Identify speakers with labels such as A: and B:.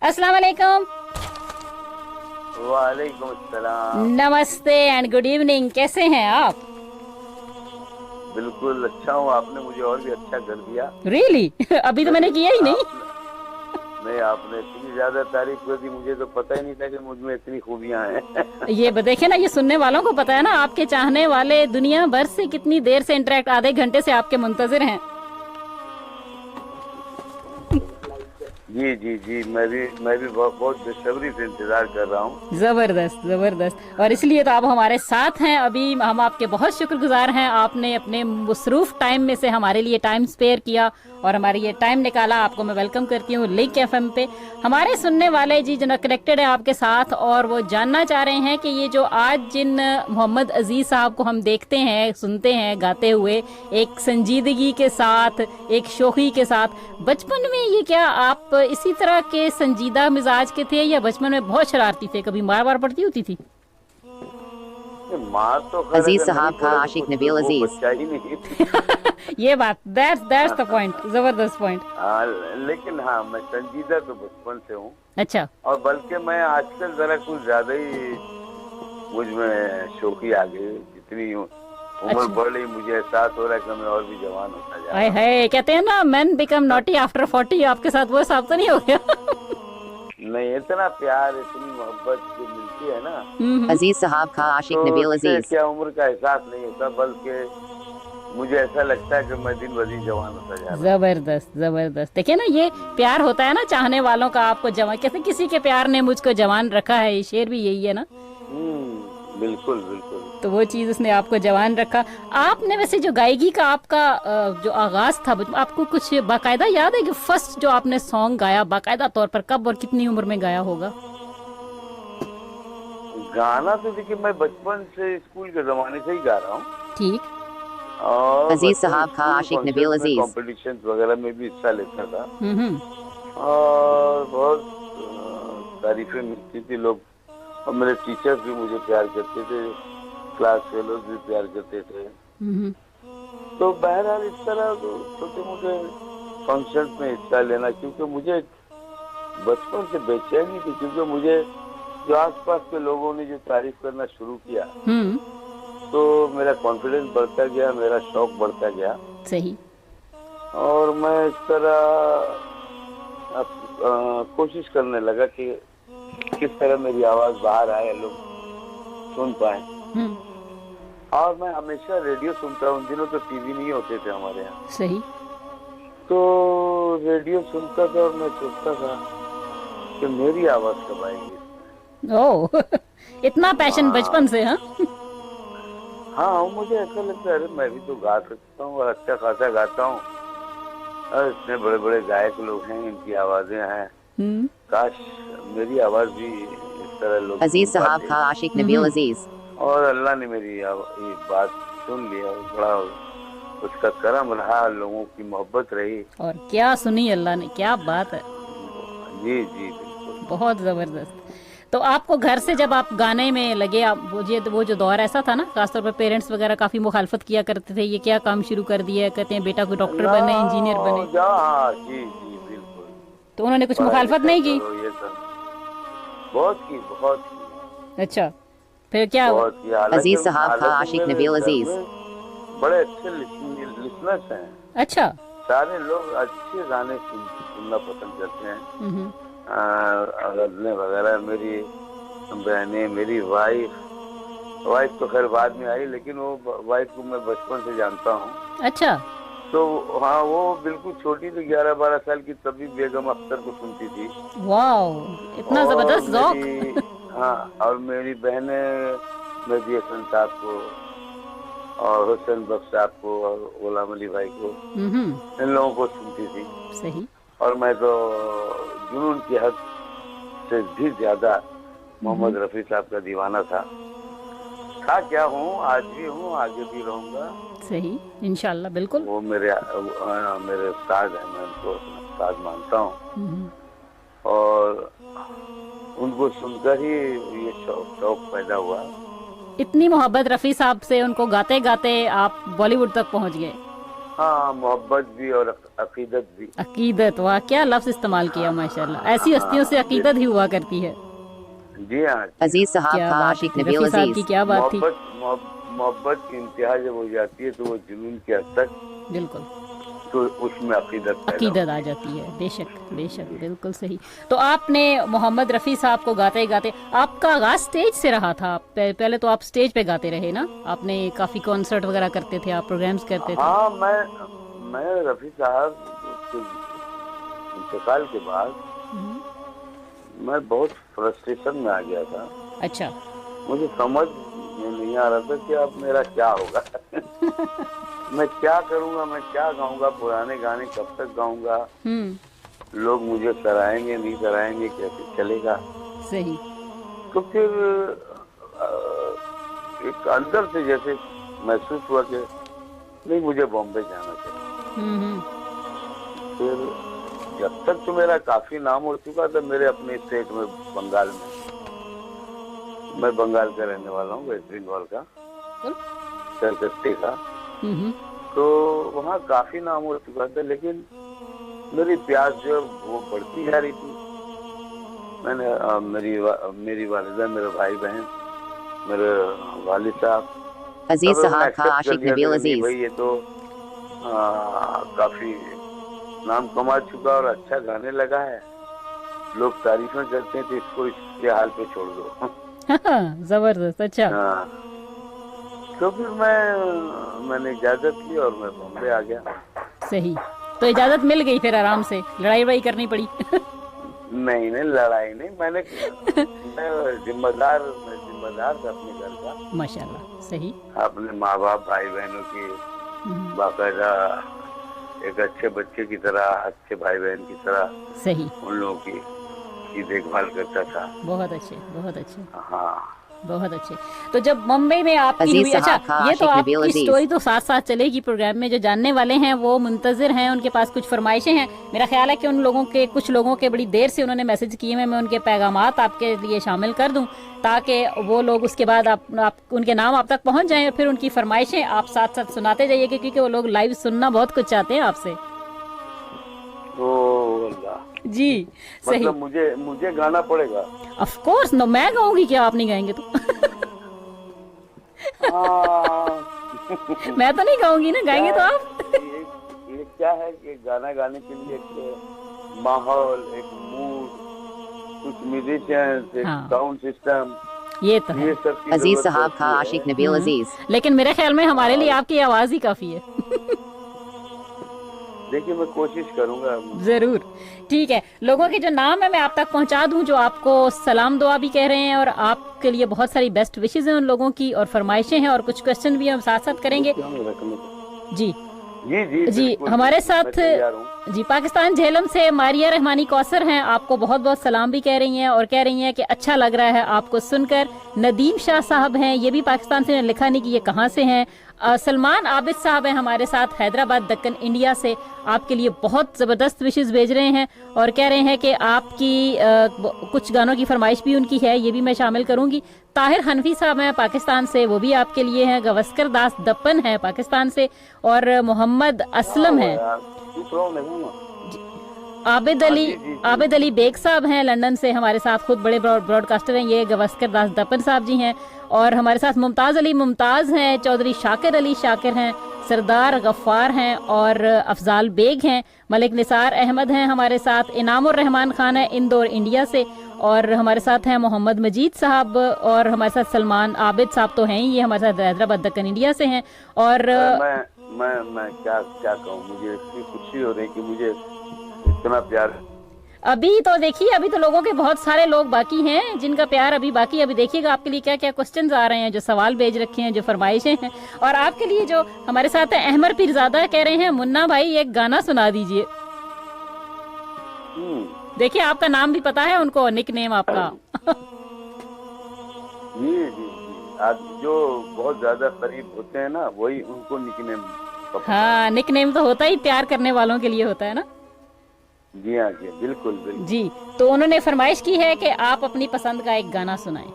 A: अस्सलाम वालेकुम।
B: वालेकुम अस्सलाम।
A: नमस्ते एंड गुड इवनिंग, कैसे हैं आप?
B: बिल्कुल अच्छा हूँ। आपने मुझे और भी अच्छा कर दिया।
A: रियली अभी तो मैंने किया ही नहीं।
B: आपने नहीं, आपने इतनी ज्यादा तारीफ कर दी, मुझे तो पता ही नहीं था कि मुझ में इतनी खूबियां हैं।
A: ये देखे ना, ये सुनने वालों को पता है ना, आपके चाहने वाले दुनिया भर से कितनी देर से इंटरेक्ट, आधे घंटे से आपके मुंतजिर हैं।
B: जी जी जी, मैं भी बहुत बेसब्री से इंतजार कर रहा हूँ।
A: जबरदस्त जबरदस्त, और इसलिए तो आप हमारे साथ हैं अभी। हम आपके बहुत शुक्रगुजार हैं, आपने अपने मसरूफ टाइम में से हमारे लिए टाइम स्पेयर किया और हमारे ये टाइम निकाला। आपको मैं वेलकम करती हूँ लिंक एफएम पे। हमारे सुनने वाले जी जो कनेक्टेड है आपके साथ, और वो जानना चाह रहे हैं कि ये जो आज जिन मोहम्मद अजीज साहब को हम देखते हैं, सुनते हैं गाते हुए एक संजीदगी के साथ, एक शोखी के साथ, बचपन में ये क्या आप इसी तरह के संजीदा मिजाज के थे या बचपन में बहुत शरारती थे? कभी मार वार पड़ती होती थी?
B: मार तो खैर
C: अजीज
B: अगर नहीं
C: साहब का
B: पड़े तो
C: आशिक
B: कुछ
C: नबील
B: वो
C: अजीज।
B: बच्चा ही नहीं।
A: ये बात, दैट्स द पॉइंट, जबरदस्त पॉइंट।
B: लेकिन हाँ, मैं संजीदा तो बचपन से हूँ।
A: अच्छा।
B: और बल्कि मैं आजकल जरा कुछ ज्यादा ही मुझ में शौकी आ गई। जितनी उम्र
A: अच्छा।
B: बढ़ रही, मुझे एहसास हो रहा है कि मैं और भी जवान होता जा
A: आए
B: रहा
A: है, कहते हैं ना मैन बिकम नॉटी आफ्टर 40। आपके साथ वो हिसाब तो नहीं हो गया?
B: हूँ। नहीं, इतना प्यार, इतनी मोहब्बत जो मिलती है ना,
C: अजीज साहब का आशिक
B: तो
C: नबील
B: उससे
C: अजीज।
B: क्या उम्र का एहसास नहीं होता, बल्कि मुझे ऐसा लगता है कि मैं दिन ब दिन जवान होता जा रहा
A: जबरदस्त जबरदस्त। देखिए ना, ये प्यार होता है ना चाहने वालों का आपको जवान, कैसे किसी के प्यार ने मुझको जवान रखा है, ये शेर भी यही है ना।
B: हूँ। बिल्कुल बिल्कुल।
A: तो वो चीज उसने आपको जवान रखा। आपने वैसे जो गायकी का आपका जो आगाज था, आपको कुछ बाकायदा याद है कि फर्स्ट जो आपने सॉन्ग गाया बाकायदा तौर पर कब और कितनी उम्र में गाया होगा?
B: गाना तो देखिए, मैं बचपन से स्कूल के जमाने से ही गा रहा हूँ।
A: ठीक।
B: और
C: अजीज
B: बचपन
C: साहब का
B: स्कूल
C: आशिक
B: कॉन्सर्ट
C: नबील
B: में,
C: अजीज।
B: कॉम्पिटिशन वगैरह में भी हिस्सा लेता था।
A: हम्म।
B: और बहुत तारीफें मिलती थी लोग, और मेरे टीचर्स भी मुझे प्यार करते थे, क्लास फेलोज भी प्यार करते थे।
A: हम्म।
B: तो बहरहाल इस तरह छोटे मोटे फंक्शन में हिस्सा लेना, क्योंकि मुझे बचपन से बेचैनी थी, क्योंकि मुझे जो आसपास के लोगों ने जो तारीफ करना शुरू किया,
A: हम्म।
B: तो मेरा कॉन्फिडेंस बढ़ता गया, मेरा शौक बढ़ता गया।
A: सही।
B: और मैं इस तरह कोशिश करने लगा कि किस तरह मेरी आवाज बाहर आए, लोग सुन पाए।
A: हम्म।
B: और मैं हमेशा रेडियो सुनता हूँ। उन दिनों तो टीवी नहीं होते थे हमारे यहाँ,
A: सही।
B: तो रेडियो सुनता था और मैं सोचता था कि मेरी आवाज कब आएगी।
A: ओह इतना पैशन बचपन
B: हाँ
A: से, हाँ?
B: हाँ, मुझे ऐसा लगता है, अरे मैं भी तो गा सकता हूँ और अच्छा खासा गाता हूँ। और इतने बड़े बड़े गायक लोग हैं, इनकी आवाजें हैं,
A: हम्म।
B: काश मेरी आवाज भी इस तरह लोग
C: अजीज
B: सुन
C: साहब
B: पाते।
C: का आशिक नबील अजीज।
B: और अल्लाह ने मेरी ये बात सुन लिया, और बड़ा उसका करम रहा, लोगों की मोहब्बत रही।
A: और क्या सुनी अल्लाह ने, क्या बात है।
B: जी जी बिल्कुल।
A: बहुत जबरदस्त। तो आपको घर से जब आप गाने में लगे, आप वो जो दौर ऐसा था ना, खासतौर पर पेरेंट्स वगैरह काफी मुखालफत किया करते थे, ये क्या काम शुरू कर दिया है, कहते हैं बेटा कोई डॉक्टर
B: ना
A: बने, इंजीनियर बने।
B: जा, हाँ जी जी बिल्कुल।
A: तो उन्होंने कुछ
B: पढ़ाई
A: मुखालफत
B: लिखाई
A: नहीं की?
B: करो, ये सब बहुत की, बहुत की,
A: अच्छा, फिर क्या हुआ?
B: बहुत की। हालांकि
C: अजीज साहब का
B: हालांकि
C: आशिक
B: मेरे
C: नबील
B: घर
C: अजीज।
B: में बड़े अच्छे लिसनर्स हैं।
A: अच्छा।
B: सारे लोग अच्छे गाने सुनना पसंद करते हैं।
A: हम्म।
B: गजलें वगैरह। मेरी बहनें, मेरी वाइफ तो खैर बाद में आई, लेकिन वो वाइफ को मैं बचपन से जानता हूँ।
A: अच्छा।
B: तो हाँ, वो बिल्कुल छोटी थी, 11-12 साल की, तभी बेगम अख्तर को सुनती थी।
A: वाह, इतना
B: और
A: जबरदस्त जौक।
B: मेरी, हाँ, और मेरी बहनें मेहदी हसन साहब को और हुसैन बख्श साहब को और गुलाम अली भाई को,
A: हम्म।
B: इन लोगों को सुनती थी।
A: सही।
B: और मैं तो जुनून की हद से भी ज्यादा मोहम्मद रफी साहब का दीवाना था। क्या हूँ, आज भी हूँ, आगे भी रहूंगा।
A: सही, इंशाल्लाह, बिल्कुल।
B: वो मेरे उस्ताद हैं, मैं उनको अपना उस्ताद मानता हूँ।
A: हम्म।
B: और उनको सुनकर ही ये शौक पैदा हुआ।
A: इतनी मोहब्बत रफ़ी साहब से, उनको गाते गाते आप बॉलीवुड तक पहुंच गए।
B: हाँ, मोहब्बत भी और अकीदत भी।
A: अकीदत, वाह क्या लफ्ज इस्तेमाल किया माशाल्लाह। ऐसी हस्तियों से अकीदत ही हुआ करती है।
B: जी हाँ।
C: अजीज साहब
A: क्या
C: का
A: बात
C: आशिक
A: थी,
C: नबील
A: रफी साहब की
C: अजीज।
A: क्या बात थी।
B: मोहब्बत की इंतहा जब हो जाती है तो वो जुनून की हद तक,
A: बिल्कुल,
B: तो उसमें अकीदत पैदा
A: अकीदत आ जाती है। बेशक बेशक, बिल्कुल सही। तो आपने मोहम्मद रफ़ी साहब को गाते गाते, आपका आगाज स्टेज से रहा था। पहले तो आप स्टेज पे गाते रहे ना, आपने काफी कॉन्सर्ट वगैरह करते थे, आप प्रोग्राम्स करते थे।
B: हाँ, मैं रफी साहब के इंतकाल के बाद मैं बहुत फ्रस्ट्रेशन में आ गया था।
A: अच्छा।
B: मुझे समझ में नहीं आ रहा था कि अब मेरा क्या होगा। मैं क्या करूंगा, मैं क्या गाऊंगा, पुराने गाने कब तक गाऊंगा, लोग मुझे सराहेंगे नहीं सराहेंगे, कैसे चलेगा।
A: सही।
B: तो फिर एक अंदर से जैसे महसूस हुआ कि नहीं, मुझे बॉम्बे जाना चाहिए। फिर जब तक तो मेरा काफी नाम हो चुका था मेरे अपने स्टेट में, बंगाल में। मैं बंगाल का रहने वाला हूँ, वेस्ट बंगाल का, कलकत्ते का। तो वहाँ काफी नाम हो चुका था, लेकिन मेरी प्यास जो वो बढ़ती जा रही थी। मैंने मेरी वालिदा, मेरे भाई बहन, मेरे वालिद साहब,
C: अजीज साहब का आशिक नबील अजीज।
B: भाई ये तो काफी नाम कमा चुका और अच्छा गाने लगा है, लोग तारीफें करते हैं, तो इसको इसके हाल पे छोड़ दो।
A: जबरदस्त। अच्छा।
B: हाँ, तो फिर मैंने इजाजत ली और मैं बॉम्बे आ गया।
A: सही। तो इजाजत मिल गई फिर आराम से, लड़ाई वड़ाई करनी पड़ी?
B: नहीं, लड़ाई नहीं, मैं जिम्मेदार था अपने घर का।
A: माशाल्लाह। सही।
B: अपने माँ बाप, भाई बहनों की बाकायदा एक अच्छे बच्चे की तरह, अच्छे भाई बहन की तरह
A: सही,
B: उन लोगों की देखभाल करता था।
A: बहुत अच्छे, बहुत अच्छे।
B: हाँ,
A: बहुत अच्छे। तो जब मुंबई में आपकी हुई, अच्छा ये तो आपकी स्टोरी तो साथ साथ चलेगी प्रोग्राम में, जो जानने वाले हैं वो मुंतजिर हैं, उनके पास कुछ फरमाइशें हैं। मेरा ख्याल है कि उन लोगों के, कुछ लोगों के बड़ी देर से उन्होंने मैसेज किए हैं, मैं उनके पैगामात आपके लिए शामिल कर दूं ताकि वो लोग उसके बाद आप उनके नाम आप तक पहुंच जाएं, और फिर उनकी फरमाइशें आप साथ साथ सुनाते जाइए, क्योंकि वो लोग लाइव सुनना बहुत कुछ चाहते हैं आपसे। जी सही।
B: मतलब मुझे गाना पड़ेगा?
A: ऑफ कोर्स, नो, मैं गाऊंगी क्या, आप नहीं गाएंगे तो? मैं तो नहीं गाऊंगी ना, गाएंगे तो आप।
B: ये क्या है कि गाना गाने के लिए एक माहौल, एक मूड, कुछ म्यूजिशियंस, एक साउंड सिस्टम,
A: ये तो है।
C: अजीज साहब का आशिक नबील अजीज।
A: लेकिन मेरे ख्याल में हमारे लिए आपकी आवाज ही काफी है।
B: देखिए, मैं कोशिश करूंगा।
A: जरूर। ठीक है, लोगों के जो नाम है मैं आप तक पहुंचा दूं, जो आपको सलाम दुआ भी कह रहे हैं, और आपके लिए बहुत सारी बेस्ट विशेस हैं उन लोगों की, और फरमाइशें हैं, और कुछ क्वेश्चन भी हम साथ साथ करेंगे। जी जी, हमारे साथ जी पाकिस्तान झेलम से मारिया रहमानी कौसर हैं, आपको बहुत बहुत सलाम भी कह रही हैं, और कह रही हैं कि अच्छा लग रहा है आपको सुनकर। नदीम शाह साहब हैं, ये भी पाकिस्तान से, लिखा नहीं कि ये कहाँ से हैं। सलमान आबिद साहब हैं हमारे साथ हैदराबाद दक्कन इंडिया से, आपके लिए बहुत ज़बरदस्त विशेस भेज रहे हैं, और कह रहे हैं कि आपकी कुछ गानों की फरमाइश भी उनकी है, ये भी मैं शामिल करूंगी। ताहिर हनफी साहब हैं पाकिस्तान से, वो भी आपके लिए हैं। गवस्कर दास दप्पन है पाकिस्तान से, और मोहम्मद असलम है। आबिद अली बेग साहब हैं लंदन से, हमारे साथ, खुद बड़े ब्रॉडकास्टर हैं ये। गवस्कर दास दप्पन साहब जी हैं, और हमारे साथ मुमताज़ अली मुमताज़ हैं, चौधरी शाकिर अली शाकिर हैं, सरदार गफ्फार हैं, और अफजाल बेग हैं। मलिक निसार अहमद हैं हमारे साथ। इनामुर रहमान खान है इंदौर इंडिया से, और हमारे साथ हैं मोहम्मद मजीद साहब, और हमारे साथ सलमान आबिद साहब तो हैं ही, ये हमारे साथ हैदराबाद दक्कन इंडिया से हैं। और
B: मैं क्या कहूँ, मुझे इतनी खुशी हो रही कि मुझे इतना प्यार।
A: अभी तो देखिए, अभी तो लोगों के बहुत सारे लोग बाकी हैं जिनका प्यार अभी बाकी। अभी देखिएगा आपके लिए क्या क्या क्वेश्चंस आ रहे हैं, जो सवाल भेज रखे हैं, जो फरमाइशें हैं। और आपके लिए जो हमारे साथ है अहमद पीरजादा, कह रहे हैं मुन्ना भाई एक गाना सुना दीजिए। देखिए, आपका नाम भी पता है उनको, निक नेम आपका।
B: जी, आज जो बहुत ज्यादा करीब होते हैं ना, वही उनको निक नेम।
A: हाँ, निक नेम तो होता ही प्यार करने वालों के लिए होता है ना।
B: जी हाँ जी, बिल्कुल बिल्कुल।
A: जी, तो उन्होंने फरमाइश की है कि आप अपनी पसंद का एक गाना सुनाएं।